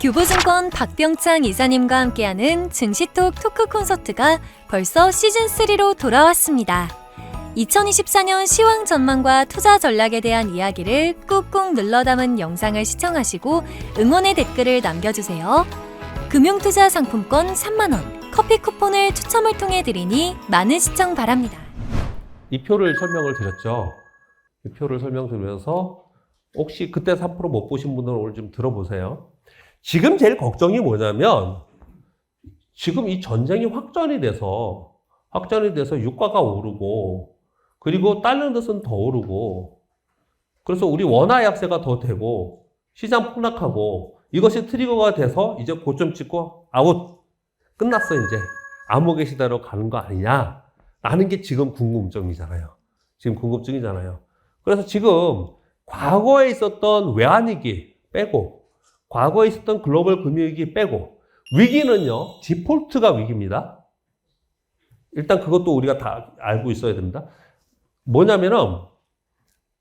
규보증권 박병창 이사님과 함께하는 증시톡 토크 콘서트가 벌써 시즌3로 돌아왔습니다. 2024년 시황 전망과 투자 전략에 대한 이야기를 꾹꾹 눌러 담은 영상을 시청하시고 응원의 댓글을 남겨주세요. 금융투자 상품권 3만원, 커피 쿠폰을 추첨을 통해 드리니 많은 시청 바랍니다. 이 표를 설명을 드렸죠. 이 표를 설명드리면서 혹시 그때 3% 못 보신 분들은 오늘 좀 들어보세요. 지금 제일 걱정이 뭐냐면 지금 이 전쟁이 확전이 돼서 유가가 오르고 그리고 다른 것은 더 오르고 그래서 우리 원화 약세가 더 되고 시장 폭락하고 이것이 트리거가 돼서 이제 고점 찍고 아웃 끝났어 이제 암흑의 시대로 가는 거 아니냐 라는 게 지금 궁금증이잖아요. 그래서 지금 과거에 있었던 외환위기 빼고 과거에 있었던 글로벌 금융위기 빼고 위기는요 디폴트가 위기입니다. 일단 그것도 우리가 다 알고 있어야 됩니다. 뭐냐면은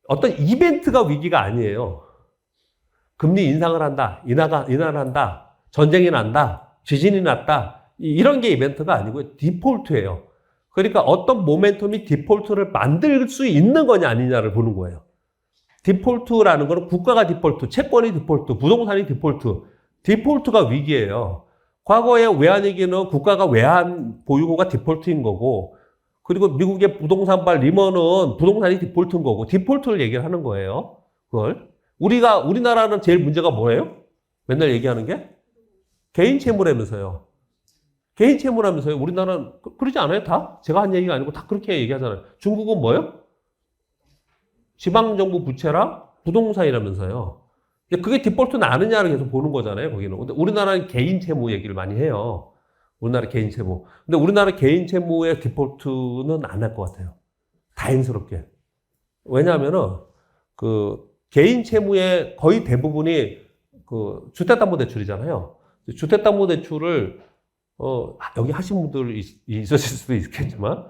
어떤 이벤트가 위기가 아니에요. 금리 인상을 한다, 인하를 한다, 전쟁이 난다, 지진이 났다 이런 게 이벤트가 아니고요. 디폴트예요. 그러니까 어떤 모멘텀이 디폴트를 만들 수 있는 거냐 아니냐를 보는 거예요. 디폴트라는 거는 국가가 디폴트, 채권이 디폴트, 부동산이 디폴트. 디폴트가 위기예요. 과거의 외환위기는 국가가 외환 보유고가 디폴트인 거고 그리고 미국의 부동산발 리먼은 부동산이 디폴트인 거고 디폴트를 얘기를 하는 거예요. 그걸. 우리나라는 제일 문제가 뭐예요? 맨날 얘기하는 게? 개인 채무라면서요. 개인 채무라면서요. 우리나라는 그러지 않아요? 다? 제가 한 얘기가 아니고 다 그렇게 얘기하잖아요. 중국은 뭐예요? 지방정부 부채랑 부동산이라면서요. 그게 디폴트는 아느냐를 계속 보는 거잖아요, 거기는. 근데 우리나라는 개인 채무 얘기를 많이 해요. 우리나라 개인 채무. 근데 우리나라 개인 채무의 디폴트는 안 할 것 같아요. 다행스럽게. 왜냐하면은, 개인 채무의 거의 대부분이 주택담보대출이잖아요. 주택담보대출을, 여기 하신 분들 있으실 수도 있겠지만,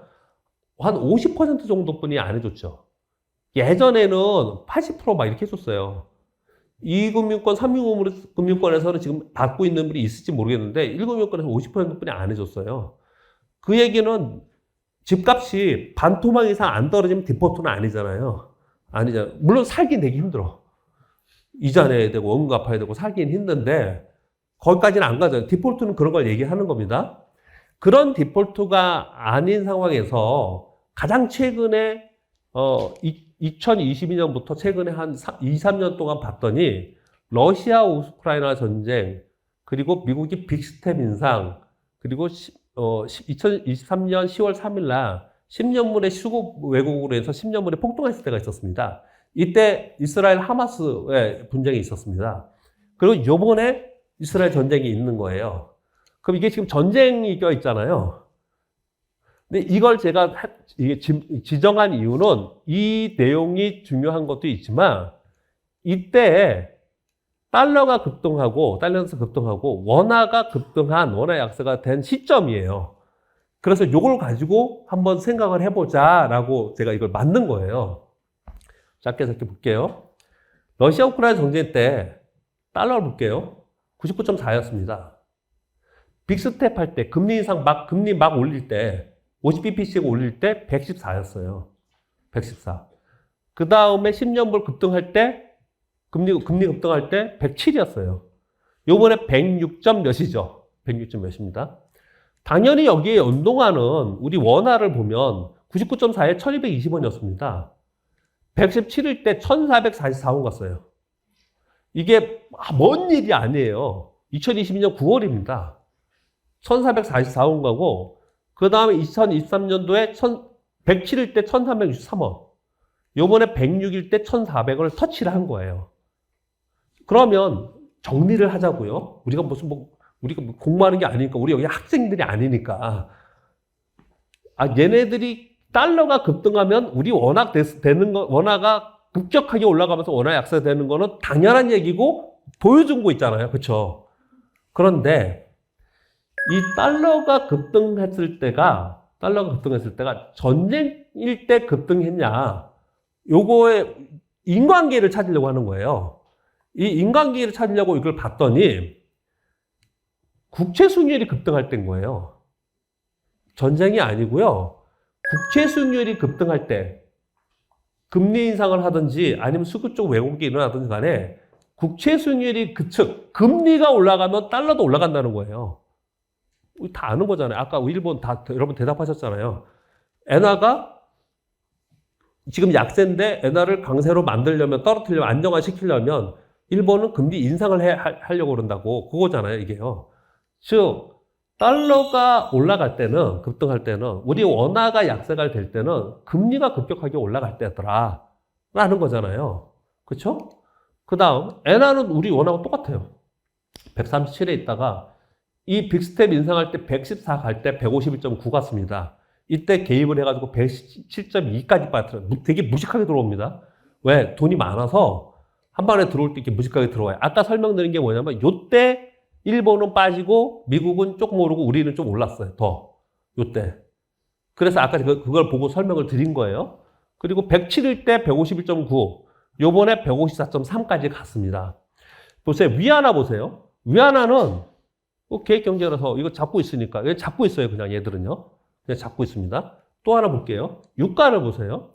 한 50% 정도뿐이 안 해줬죠. 예전에는 80% 막 이렇게 해줬어요. 2금융권, 3금융권에서는 지금 받고 있는 분이 있을지 모르겠는데 1금융권에서 50%뿐이 안 해줬어요. 그 얘기는 집값이 반토막 이상 안 떨어지면 디폴트는 아니잖아요. 물론 살긴 되게 힘들어. 이자 내야 되고 원금 갚아야 되고 살긴 힘든데 거기까지는 안 가죠. 디폴트는 그런 걸 얘기하는 겁니다. 그런 디폴트가 아닌 상황에서 가장 최근에 2022년부터 최근에 한 2, 3년 동안 봤더니 러시아 우크라이나 전쟁 그리고 미국이 빅스텝 인상 그리고 2023년 10월 3일 날 10년물의 수급 왜곡으로 해서 10년물에 폭등했을 때가 있었습니다. 이때 이스라엘 하마스의 분쟁이 있었습니다. 그리고 요번에 이스라엘 전쟁이 있는 거예요. 그럼 이게 지금 전쟁이 껴있잖아요. 근데 이걸 제가 지정한 이유는 이 내용이 중요한 것도 있지만 이때 달러가 급등하고 원화가 급등한 원화 약세가 된 시점이에요. 그래서 이걸 가지고 한번 생각을 해보자라고 제가 이걸 만든 거예요. 짧게 볼게요. 러시아 우크라이나 전쟁 때 달러를 볼게요. 99.4였습니다. 빅스텝 할 때 금리 막 올릴 때 50bp씩 올릴 때 114였어요. 114. 그 다음에 10년물 급등할 때, 금리 급등할 때 107이었어요. 요번에 106점 몇이죠? 106점 몇입니다. 당연히 여기에 연동하는 우리 원화를 보면 99.4에 1220원이었습니다. 117일 때 1444원 갔어요. 이게 먼 일이 아니에요. 2022년 9월입니다. 1444원 가고 그 다음에 2023년도에 107일 때 1363원. 요번에 106일 때 1400원을 터치를 한 거예요. 그러면 정리를 하자고요. 우리가 우리가 공부하는 게 아니니까, 우리 여기 학생들이 아니니까. 얘네들이 달러가 급등하면 우리 원화가 급격하게 올라가면서 원화 약세되는 거는 당연한 얘기고 보여준 거 있잖아요. 그렇죠? 그런데 이 달러가 급등했을 때가 전쟁일 때 급등했냐, 요거의 인관계를 찾으려고 하는 거예요. 이 인관계를 찾으려고 이걸 봤더니 국채 수익률이 급등할 때인 거예요. 전쟁이 아니고요. 국채 수익률이 급등할 때 금리 인상을 하든지 아니면 수급 쪽 왜곡이 일어나든지 간에 국채 수익률이 금리가 올라가면 달러도 올라간다는 거예요. 다 아는 거잖아요. 아까 일본 다 여러분 대답하셨잖아요. 엔화가 지금 약세인데 엔화를 강세로 만들려면 떨어뜨리려면 안정화시키려면 일본은 금리 인상을 하려고 그런다고 그거잖아요. 이게요. 즉 달러가 올라갈 때는 급등할 때는 우리 원화가 약세가 될 때는 금리가 급격하게 올라갈 때더라 라는 거잖아요. 그렇죠? 그 다음 엔화는 우리 원화하고 똑같아요. 137에 있다가 이 빅스텝 인상할 때 114 갈 때 151.9 갔습니다. 이때 개입을 해가지고 117.2까지 빠뜨려요. 되게 무식하게 들어옵니다. 왜? 돈이 많아서 한 번에 들어올 때 이렇게 무식하게 들어와요. 아까 설명드린 게 뭐냐면 요때 일본은 빠지고 미국은 조금 오르고 우리는 좀 올랐어요. 더. 요때. 그래서 아까 그걸 보고 설명을 드린 거예요. 그리고 107일 때 151.9, 요번에 154.3까지 갔습니다. 보세요. 위안화 보세요. 위안화는 계획경제라서 이거 잡고 있으니까. 이거 잡고 있어요. 그냥 얘들은요. 그냥 잡고 있습니다. 또 하나 볼게요. 유가를 보세요.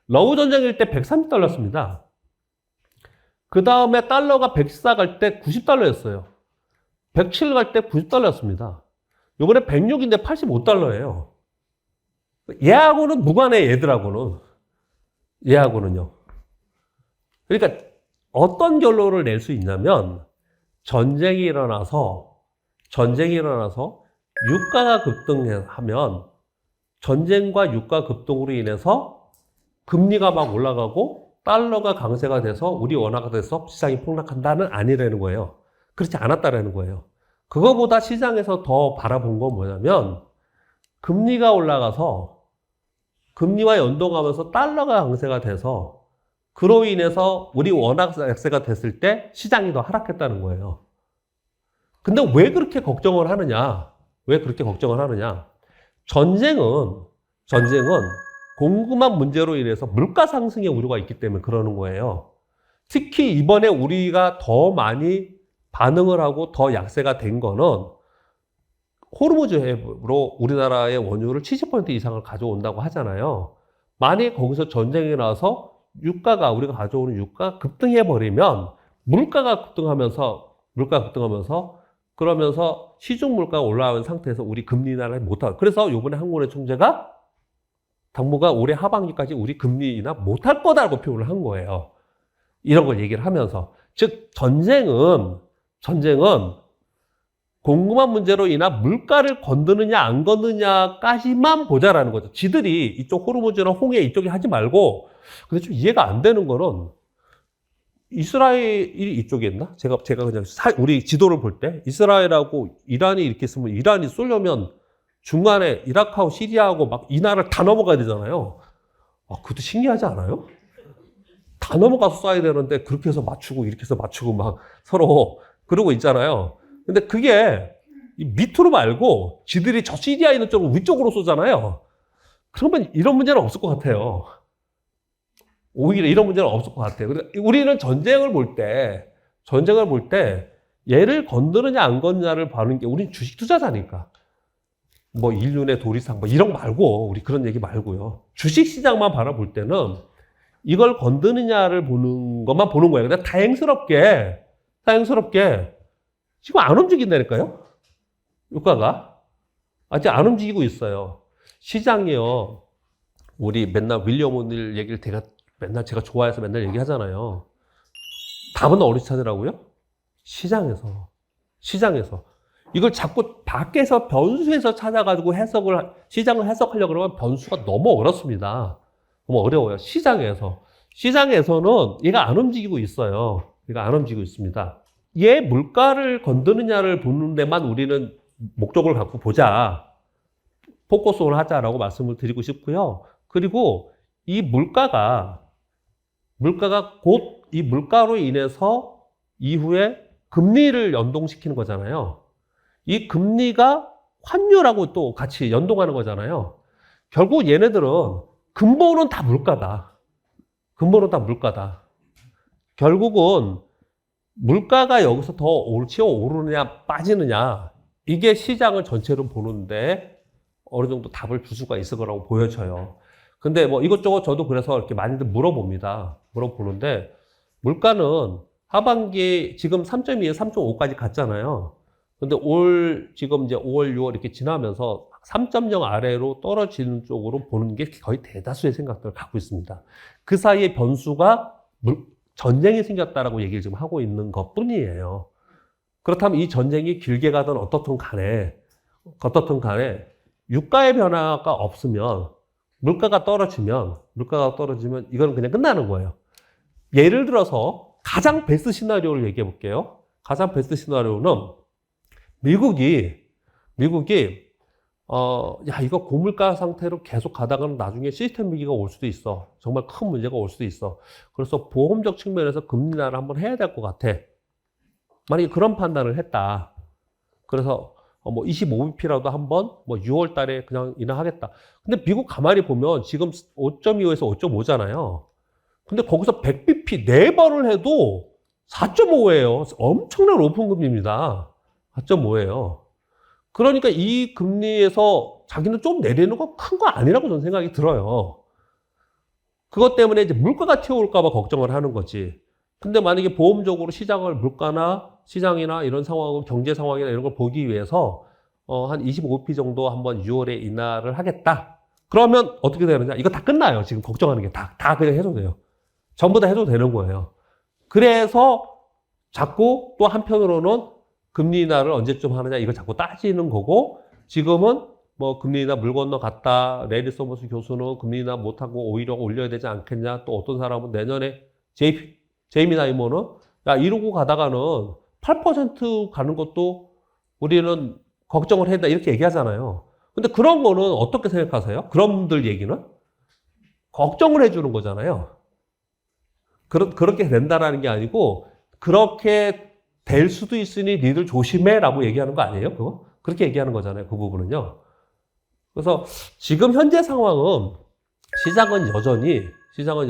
러우 전쟁일 때 130달러였습니다. 그 다음에 달러가 114 갈 때 90달러였어요. 107 갈 때 90달러였습니다. 요번에 106인데 85달러예요. 얘하고는 무관해, 얘들하고는. 얘하고는요. 그러니까 어떤 결론을 낼 수 있냐면 전쟁이 일어나서 유가가 급등하면 전쟁과 유가 급등으로 인해서 금리가 막 올라가고 달러가 강세가 돼서 우리 원화가 돼서 시장이 폭락한다는 아니라는 거예요. 그렇지 않았다라는 거예요. 그거보다 시장에서 더 바라본 건 뭐냐면 금리가 올라가서 금리와 연동하면서 달러가 강세가 돼서 그로 인해서 우리 원화 약세가 됐을 때 시장이 더 하락했다는 거예요. 근데 왜 그렇게 걱정을 하느냐? 왜 그렇게 걱정을 하느냐? 전쟁은 공급망 문제로 인해서 물가 상승의 우려가 있기 때문에 그러는 거예요. 특히 이번에 우리가 더 많이 반응을 하고 더 약세가 된 거는 호르무즈 해협으로 우리나라의 원유를 70% 이상을 가져온다고 하잖아요. 만약에 거기서 전쟁이 나서 우리가 가져오는 유가 급등해버리면 물가가 급등하면서 그러면서 시중 물가가 올라가는 상태에서 우리 금리 인하를 못하고 그래서 이번에 한국은행 총재가 당분간 올해 하반기까지 우리 금리 인하 못할 거다라고 표현을 한 거예요. 이런 걸 얘기를 하면서 즉 전쟁은 공급망 문제로 인한 물가를 건드느냐 안 건드느냐까지만 보자라는 거죠. 지들이 이쪽 호르무즈나 홍해 이쪽에 하지 말고 근데 좀 이해가 안 되는 거는 이스라엘이 이쪽에 있나? 제가 그냥 우리 지도를 볼 때 이스라엘하고 이란이 이렇게 있으면 이란이 쏠려면 중간에 이라크하고 시리아하고 막 이 나라를 다 넘어가야 되잖아요. 그것도 신기하지 않아요? 다 넘어가서 쏴야 되는데 그렇게 해서 맞추고 이렇게 해서 맞추고 막 서로 그러고 있잖아요. 근데 그게 밑으로 말고 지들이 저 시리아 있는 쪽으로 위쪽으로 쏘잖아요. 그러면 이런 문제는 없을 것 같아요. 오히려 이런 문제는 없을 것 같아요. 우리는 전쟁을 볼 때 얘를 건드느냐 안 건드느냐를 보는 게 우리는 주식 투자자니까. 뭐 인륜의 도리상 뭐 이런 거 말고 우리 그런 얘기 말고요. 주식 시장만 바라볼 때는 이걸 건드느냐를 보는 것만 보는 거예요. 근데 다행스럽게 지금 안 움직인다니까요. 유가가 아직 안 움직이고 있어요. 시장이요. 우리 맨날 윌리엄 오닐 얘기를 제가 좋아해서 맨날 얘기하잖아요. 답은 어디서 찾으라고요? 시장에서. 이걸 자꾸 밖에서 변수에서 찾아가지고 시장을 해석하려고 그러면 변수가 너무 어렵습니다. 너무 어려워요. 시장에서는 얘가 안 움직이고 있어요. 얘가 안 움직이고 있습니다. 얘 물가를 건드느냐를 보는 데만 우리는 목적을 갖고 보자. 포커스를 하자라고 말씀을 드리고 싶고요. 그리고 이 물가가 곧 이 물가로 인해서 이후에 금리를 연동시키는 거잖아요. 이 금리가 환율하고 또 같이 연동하는 거잖아요. 결국 얘네들은 근본은 다 물가다. 결국은 물가가 여기서 더 오르느냐 빠지느냐 이게 시장을 전체로 보는데 어느 정도 답을 줄 수가 있을 거라고 보여져요. 근데 뭐 이것저것 저도 그래서 이렇게 많이들 물어봅니다. 물어보는데 물가는 하반기 지금 3.2에서 3.5까지 갔잖아요. 근데 지금 이제 5월, 6월 이렇게 지나면서 3.0 아래로 떨어지는 쪽으로 보는 게 거의 대다수의 생각들을 갖고 있습니다. 그 사이에 변수가 전쟁이 생겼다라고 얘기를 지금 하고 있는 것 뿐이에요. 그렇다면 이 전쟁이 길게 가든 어떻든 간에 유가의 변화가 없으면 물가가 떨어지면 이거는 그냥 끝나는 거예요. 예를 들어서 가장 베스트 시나리오를 얘기해 볼게요. 가장 베스트 시나리오는 미국이 이거 고물가 상태로 계속 가다가는 나중에 시스템 위기가 올 수도 있어. 정말 큰 문제가 올 수도 있어. 그래서 보험적 측면에서 금리 인하를 한번 해야 될 것 같아. 만약에 그런 판단을 했다. 그래서 뭐 25bp라도 한번 뭐 6월 달에 그냥 인하하겠다. 근데 미국 가만히 보면 지금 5.25에서 5.5잖아요. 근데 거기서 100bp 4번을 해도 4.5예요. 엄청난 높은 금리입니다. 4.5예요. 그러니까 이 금리에서 자기는 좀 내리는 거 큰 거 아니라고 저는 생각이 들어요. 그것 때문에 이제 물가가 튀어올까 봐 걱정을 하는 거지. 근데 만약에 보험적으로 시장이나 이런 상황, 경제 상황이나 이런 걸 보기 위해서 한 25p 정도 한번 6월에 인하를 하겠다. 그러면 어떻게 되느냐? 이거 다 끝나요. 지금 걱정하는 게 다 그냥 해도 돼요. 전부 다 해도 되는 거예요. 그래서 자꾸 또 한편으로는 금리 인하를 언제쯤 하느냐 이걸 자꾸 따지는 거고, 지금은 뭐 금리 인하 물 건너 갔다. 레리 서머스 교수는 금리 인하 못하고 오히려 올려야 되지 않겠냐. 또 어떤 사람은 내년에 제이미 나이머는 야 이러고 가다가는 8% 가는 것도 우리는 걱정을 해야 된다 이렇게 얘기하잖아요. 근데 그런 거는 어떻게 생각하세요? 그런 분들 얘기는 걱정을 해주는 거잖아요. 그렇게 된다라는 게 아니고 그렇게 될 수도 있으니 니들 조심해라고 얘기하는 거 아니에요? 그거? 그렇게 얘기하는 거잖아요. 그 부분은요. 그래서 지금 현재 상황은 시장은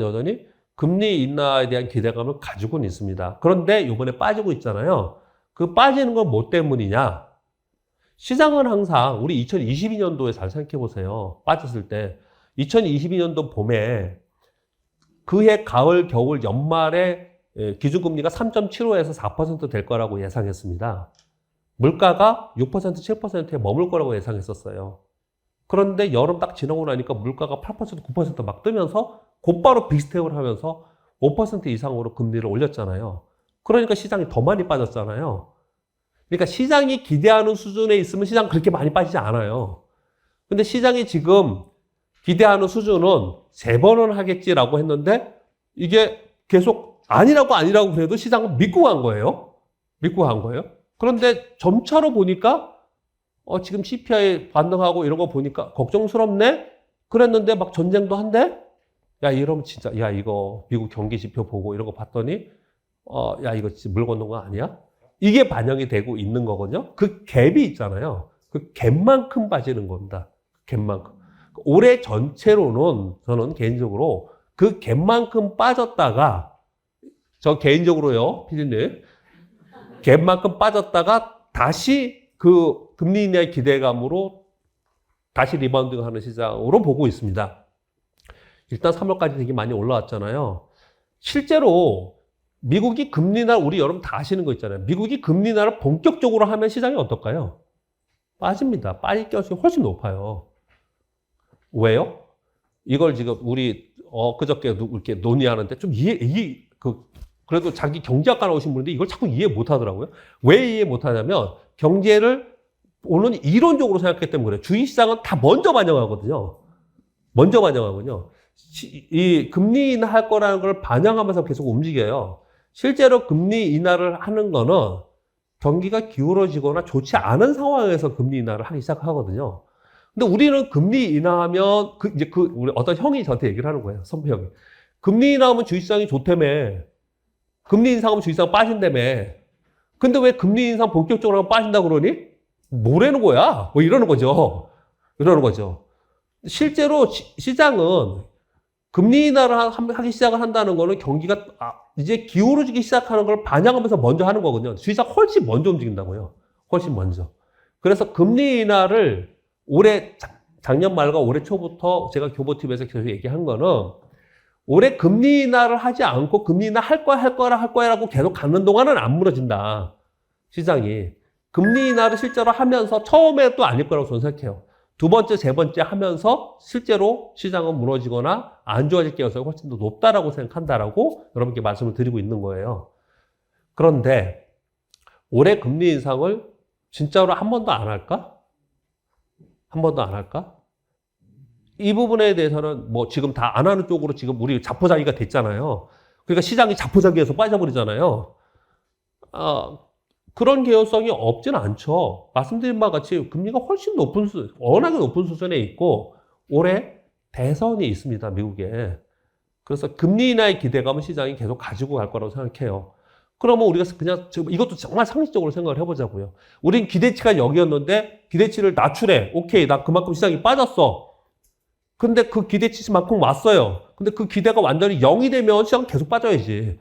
여전히 금리 인하에 대한 기대감을 가지고는 있습니다. 그런데 이번에 빠지고 있잖아요. 그 빠지는 건 뭐 때문이냐? 시장은 항상 우리 2022년도에 잘 생각해 보세요. 빠졌을 때 2022년도 봄에 그해 가을, 겨울, 연말에 기준금리가 3.75에서 4% 될 거라고 예상했습니다. 물가가 6%, 7%에 머물 거라고 예상했었어요. 그런데 여름 딱 지나고 나니까 물가가 8%, 9%막 뜨면서 곧바로 빅스텝을 하면서 5% 이상으로 금리를 올렸잖아요. 그러니까 시장이 더 많이 빠졌잖아요. 그러니까 시장이 기대하는 수준에 있으면 시장 그렇게 많이 빠지지 않아요. 근데 시장이 지금 기대하는 수준은 3번은 하겠지라고 했는데 이게 계속 아니라고 그래도 시장은 믿고 간 거예요. 그런데 점차로 보니까 지금 CPI 반등하고 이런 거 보니까 걱정스럽네? 그랬는데 막 전쟁도 한대? 야, 이러면 진짜, 야, 이거 미국 경기 지표 보고 이런 거 봤더니, 야, 이거 진짜 물 건넌 거 아니야? 이게 반영이 되고 있는 거거든요. 그 갭이 있잖아요. 그 갭만큼 빠지는 겁니다. 갭만큼. 올해 전체로는 저는 개인적으로 그 갭만큼 빠졌다가, 저 개인적으로요, 피디님, 갭만큼 빠졌다가 다시 그 금리 인하의 기대감으로 다시 리바운딩 하는 시장으로 보고 있습니다. 일단 3월까지 되게 많이 올라왔잖아요. 실제로 미국이 금리 인하, 우리 여러분 다 아시는 거 있잖아요. 미국이 금리 인하를 본격적으로 하면 시장이 어떨까요? 빠집니다. 빠질 가능성이 훨씬 높아요. 왜요? 이걸 지금 우리 그저께 이렇게 논의하는데 좀 그래도 자기 경제학과 나오신 분인데 이걸 자꾸 이해 못 하더라고요. 왜 이해 못 하냐면 경제를 오는 이론적으로 생각했기 때문에 그래요. 주식시장은 다 먼저 반영하거든요. 이 금리 인하할 거라는 걸 반영하면서 계속 움직여요. 실제로 금리 인하를 하는 거는 경기가 기울어지거나 좋지 않은 상황에서 금리 인하를 하기 시작하거든요. 근데 우리는 금리 인하하면 우리 어떤 형이 저한테 얘기를 하는 거예요. 선배 형이. 금리 인하하면 주식시장이 좋다며. 금리 인상하면 주식시장 빠진다며. 근데 왜 금리 인상 본격적으로 하면 빠진다 그러니? 뭐라는 거야? 뭐 이러는 거죠. 실제로 시장은 금리 인하를 하기 시작을 한다는 거는 경기가 이제 기울어지기 시작하는 걸 반영하면서 먼저 하는 거거든요. 주식시장 훨씬 먼저 움직인다고요. 훨씬 먼저. 그래서 금리 인하를 작년 말과 올해 초부터 제가 교보TV에서 계속 얘기한 거는 올해 금리 인하를 하지 않고 금리 인하 할 거야라고 계속 가는 동안은 안 무너진다. 시장이. 금리 인하를 실제로 하면서 처음에 또 아닐 거라고 저는 생각해요. 두 번째, 세 번째 하면서 실제로 시장은 무너지거나 안 좋아질 가능성이 훨씬 더 높다라고 생각한다라고 여러분께 말씀을 드리고 있는 거예요. 그런데 올해 금리 인상을 진짜로 한 번도 안 할까? 한 번도 안 할까? 이 부분에 대해서는 뭐 지금 다 안 하는 쪽으로 지금 우리 자포자기가 됐잖아요. 그러니까 시장이 자포자기에서 빠져버리잖아요. 그런 개연성이 없지는 않죠. 말씀드린 바와 같이 금리가 훨씬 워낙에 높은 수준에 있고 올해 대선이 있습니다, 미국에. 그래서 금리 인하의 기대감은 시장이 계속 가지고 갈 거라고 생각해요. 그러면 우리가 그냥 이것도 정말 상식적으로 생각을 해보자고요. 우린 기대치가 여기였는데 기대치를 낮추래. 오케이, 나 그만큼 시장이 빠졌어. 근데 그 기대치만큼 왔어요. 근데 그 기대가 완전히 0이 되면 시장은 계속 빠져야지.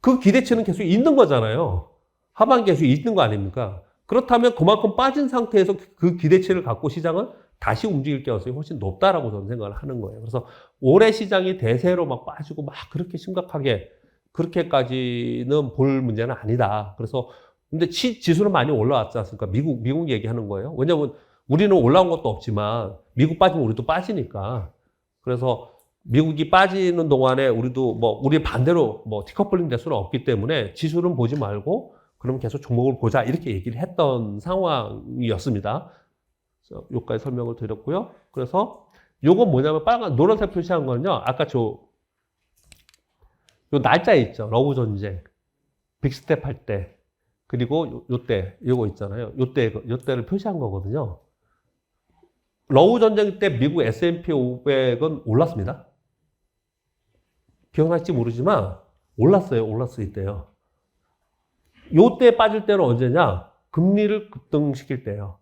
그 기대치는 계속 있는 거잖아요. 하반기에 계속 있는 거 아닙니까? 그렇다면 그만큼 빠진 상태에서 그 기대치를 갖고 시장은 다시 움직일 가능성이 훨씬 높다라고 저는 생각을 하는 거예요. 그래서 올해 시장이 대세로 막 빠지고 막 그렇게 심각하게 그렇게까지는 볼 문제는 아니다. 그래서 근데 지수는 많이 올라왔지 않습니까? 미국 얘기하는 거예요. 왜냐면 우리는 올라온 것도 없지만 미국 빠지면 우리도 빠지니까. 그래서 미국이 빠지는 동안에 우리도 우리 반대로 디커플링 될 수는 없기 때문에 지수는 보지 말고 그럼 계속 종목을 보자 이렇게 얘기를 했던 상황이었습니다. 여기까지 설명을 드렸고요. 그래서 요건 뭐냐면 노란색 표시한 거는요. 아까 요 날짜 있죠. 러브 전쟁, 빅스텝 할 때, 그리고 요때 요거 있잖아요. 요때를 표시한 거거든요. 러브 전쟁 때 미국 S&P 500은 올랐습니다. 기억날지 모르지만 올랐을 때요. 요때 빠질 때는 언제냐? 금리를 급등시킬 때예요.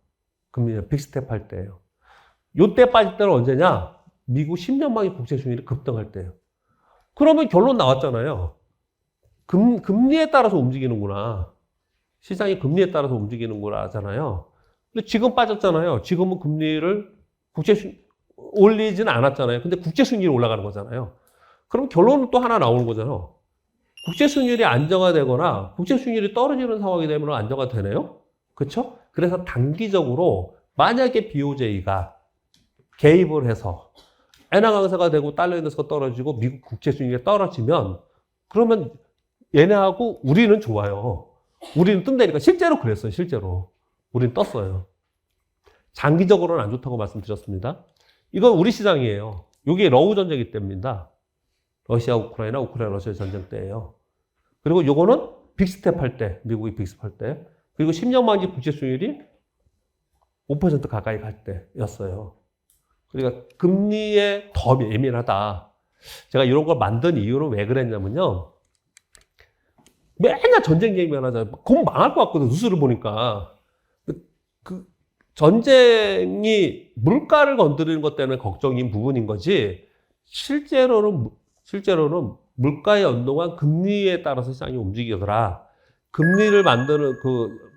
금리를 빅스텝 할 때예요. 요때 빠질 때는 언제냐? 미국 10년 만기 국채 수익률이 급등할 때예요. 그러면 결론 나왔잖아요. 금리에 따라서 움직이는구나. 시장이 금리에 따라서 움직이는구나 하잖아요. 근데 지금 빠졌잖아요. 지금은 금리를 올리지는 않았잖아요. 근데 국채 수익률이 올라가는 거잖아요. 그럼 결론은 또 하나 나오는 거잖아요. 국채 수익률이 안정화되거나 국채 수익률이 떨어지는 상황이 되면 안정화되네요. 그렇죠? 그래서 단기적으로 만약에 BOJ가 개입을 해서 엔화 강세가 되고 달러 인덱스가 떨어지고 미국 국채 수익률이 떨어지면 그러면 얘네하고 우리는 좋아요. 우리는 뜬다니까. 실제로 그랬어요. 실제로. 우리는 떴어요. 장기적으로는 안 좋다고 말씀드렸습니다. 이건 우리 시장이에요. 이게 러우 전쟁이 때입니다. 러시아 우크라이나 러시아 전쟁 때예요. 그리고 요거는 빅스텝 할 때, 미국이 빅스텝 할 때, 그리고 10년 만기 국채 수익률이 5% 가까이 갈 때였어요. 그러니까 금리에 더 예민하다. 제가 이런 걸 만든 이유는 왜 그랬냐면요. 맨날 전쟁 얘기만 하잖아요. 곧 망할 것 같거든, 뉴스를 보니까. 그 전쟁이 물가를 건드리는 것 때문에 걱정인 부분인 거지, 실제로는 물가에 연동한 금리에 따라서 시장이 움직이더라. 금리를 만드는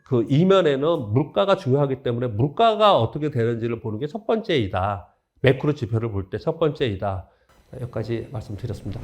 그 이면에는 물가가 중요하기 때문에 물가가 어떻게 되는지를 보는 게 첫 번째이다. 매크로 지표를 볼 때 첫 번째이다. 여기까지 말씀드렸습니다.